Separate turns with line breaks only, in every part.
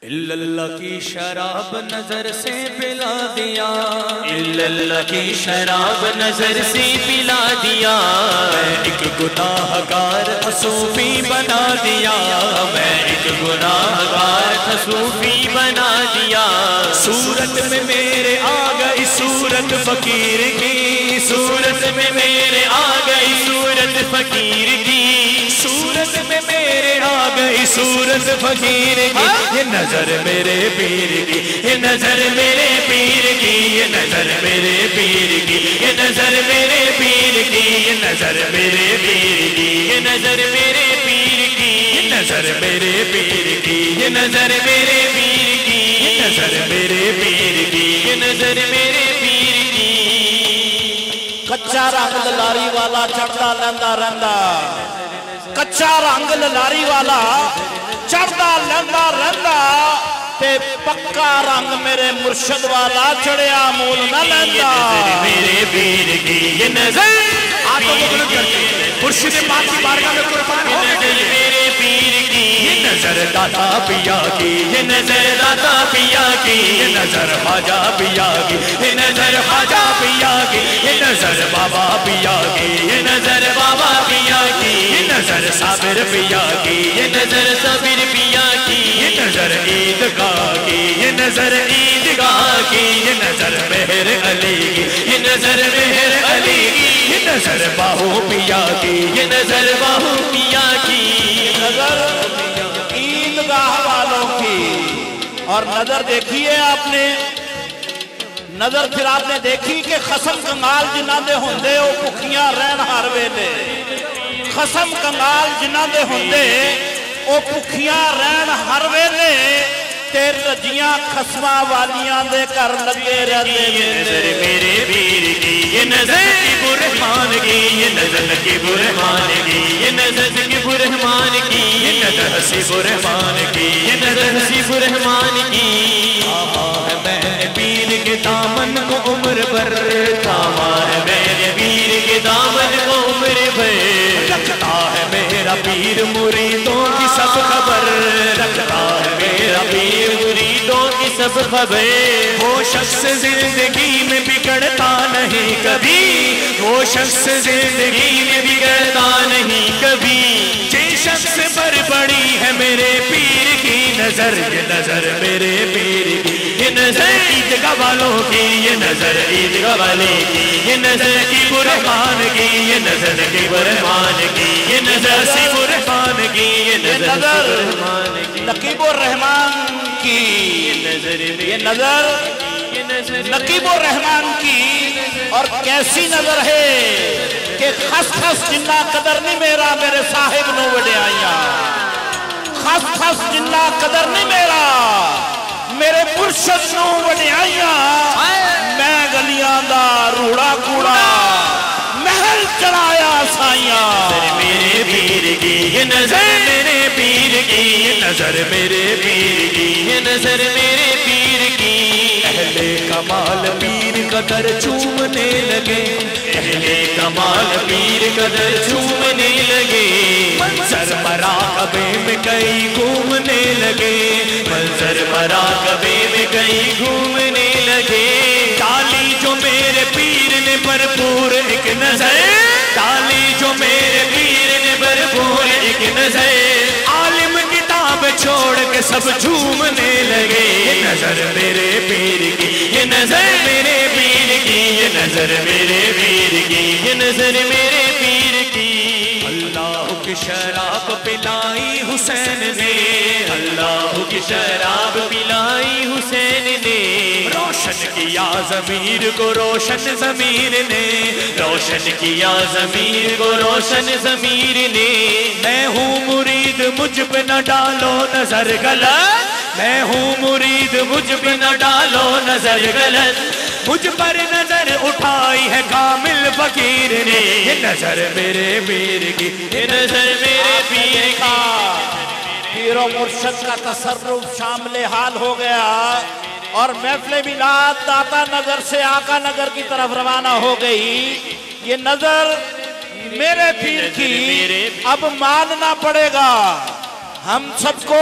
اللہ کی شراب نظر سے پلا دیا، اللہ کی شراب نظر سے پلا دیا، میں ایک گناہ گار صوفی بنا دیا، میں ایک گناہ گار صوفی بنا دیا، صورت میں میرے آ گئی صورت فقیر کی، صورت میں میرے آ گئی صورت فقیر کی، صورت میں میرے آ گئی صورت فقیر کی، یہ نظر میرے پیر کی، یہ نظر میرے پیر کی، یہ نظر میرے پیر کی، یہ نظر میرے پیر کی، یہ نظر میرے پیر کی، یہ نظر میرے پیر کی، یہ نظر میرے پیر کی، یہ نظر میرے پیر کی، یہ نظر میرے پیر کی، یہ نظر میرے پیر کی۔
کچا رنگ لاری والا چڑھتا لیندا رہندا، کچا رنگ لاری والا چڑھتا لیندا رہندا، تے پکا رنگ میرے مرشد والا چڑھیا مول نہ لیندا۔
یہ نظر میرے پیر کی، یہ نظر
آتوں کو بلند کرتے مرشد پاک کی بارگاہ میں قربان ہو گئے،
میرے پیر کی، یہ نظر داتا پیا کی، یہ نظر داتا پیا کی، یہ نظر خواجہ پیا کی، یہ نظر خواجہ پیا کی، یہ نظر بابا پیا کی، یہ نظر بابا پیا کی، یہ نظر صابر پیا کی، یہ نظر صابر پیا کی، یہ نظر عیدگاہ کی، یہ نظر عیدگاہ کی، یہ نظر مہر علی کی، یہ نظر مہر علی کی، یہ نظر باہو پیا کی، یہ نظر باہو پیا کی،
نظر عیدگاہ والوں کی۔ اور نظر دیکھیے آپ نے، نظر پھر آپ نے دیکھی کہ خسم کنگال جنہ دے ہوندے او پکھیاں رہن ہر ویلے، خسم کنگال جنہ دے ہوندے او پکھیاں رہن ہر ویلے، تے رجیاں خسمہ والیاں دے کر لگے رہتے
یہ نظر میرے پیر کی، یہ نظر کی برحمان کی، یہ نظر کی برحمان کی، یہ نظر کی برحمان کی، یہ نظر حسی برحمان کی، یہ نظر حسی برحمان کی۔ تھاما ہے میں نے پیر کے دامن کو عمر بھر، تھاما ہے میں نے پیر کے دامن کو عمر بھر، رکھتا ہے میرا پیر مریدوں کی سب خبر، رکھتا ہے میرا پیر مریدوں کی سب خبر، وہ شخص زندگی میں بگڑتا نہیں کبھی، وہ شخص زندگی میں بگڑتا نہیں کبھی، جس شخص پر پڑی ہے میرے پیر کی نظر، یہ نظر میرے پیر کی، یہ نظر عیدگاہ والوں کی، یہ نظر عیدگاہ والے کی، یہ نظر کی برحمان کی، یہ نظر کی برحمان کی، یہ نظر سی برحمان کی، یہ نظر برحمان کی،
نقیب الرحمان کی، یہ نظر نقیب الرحمان کی۔ اور کیسی نظر ہے کہ خس خس جنہ قدر نہیں میرا میرے صاحب نو وڈیائیاں، خس خس جنہ قدر نہیں میرا میرے مرشد نو وڈیائیاں، میں گلیاں دا روڑا کوڑا محل چڑھایا سائیاں،
میرے پیر کی، یہ نظر میرے پیر کی، یہ نظر میرے پیر کی، یہ نظر میرے پیر کی۔ اہل کمال پیر قدر چومنے لگے، اہل کمال پیر قدر چومنے لگے، منظر مراقبے میں کئی گھومنے لگے، منظر مراقبے میں کئی گھومنے لگے، ڈالی جو میرے پیر نے بھرپور ایک نظر، ڈالی جو میرے پیر نے بھرپور ایک نظر، عالم کتاب چھوڑ کے سب جھومنے لگے، یہ نظر میرے پیر کی، یہ نظر میرے پیر کی، یہ نظر میرے پیر کی، یہ نظر میرے پیر کی۔ اللہ کی شراب پلائی حسین نے، اللہ کی شراب پلائی حسین نے، روشن کیا ضمیر کو روشن ضمیر نے، روشن کیا ضمیر کو روشن ضمیر نے، میں ہوں مرید مجھ پہ نہ ڈالو نظر غلط، میں ہوں مرید مجھ پہ نہ ڈالو نظر غلط، مجھ پر نظر اٹھائی ہے کامل فقیر نے، یہ نظر میرے پیر کی، یہ نظر میرے پیر کی۔
پیر و مرشد کا تصرف شامل حال ہو گیا اور محفل میلاد داتا نگر سے آقا نگر کی طرف روانہ ہو گئی، یہ نظر میرے پیر کی اب ماننا پڑے گا، ہم سب کو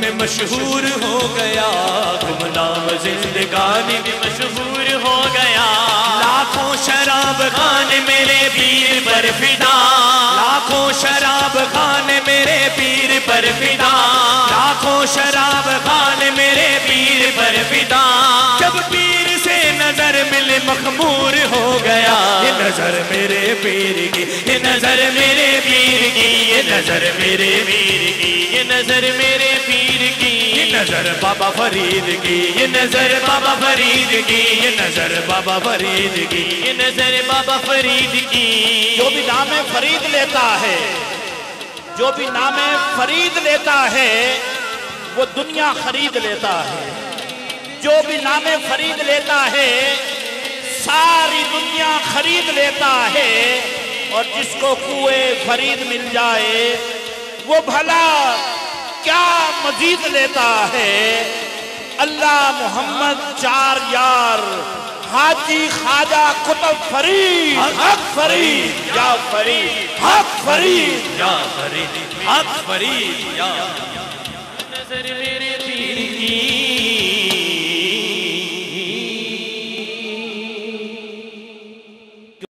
میں مشہور ہو گیا گمنام زندگانی میں مشہور ہو گیا لاکھوں شراب خان میرے پیر پر فدا لاکھوں شراب خان میرے پیر پر فدا لاکھوں شراب خان میرے پیر پر فدا جب پیر سے نظر ملے مخمور ہو گیا یہ نظر میرے پیر کی یہ نظر میرے پیر کی یہ نظر میرے پیر کی یہ نظر میرے پیر کی یہ نظر بابا فرید کی یہ نظر بابا فرید کی یہ نظر بابا فرید کی یہ نظر بابا فرید کی
جو بھی نام فرید لیتا ہے جو بھی نام فرید لیتا ہے وہ دنیا خرید لیتا ہے جو بھی نام فرید لیتا ہے ساری دنیا خرید لیتا ہے اور جس کو کوئے فرید مل جائے وہ بھلا کیا مزید لیتا ہے اللہ محمد چار یار حاجی خواجہ قطب فرید حق فرید یا فرید حق فرید
یا فرید حق فرید یا نظر میرے پیر کی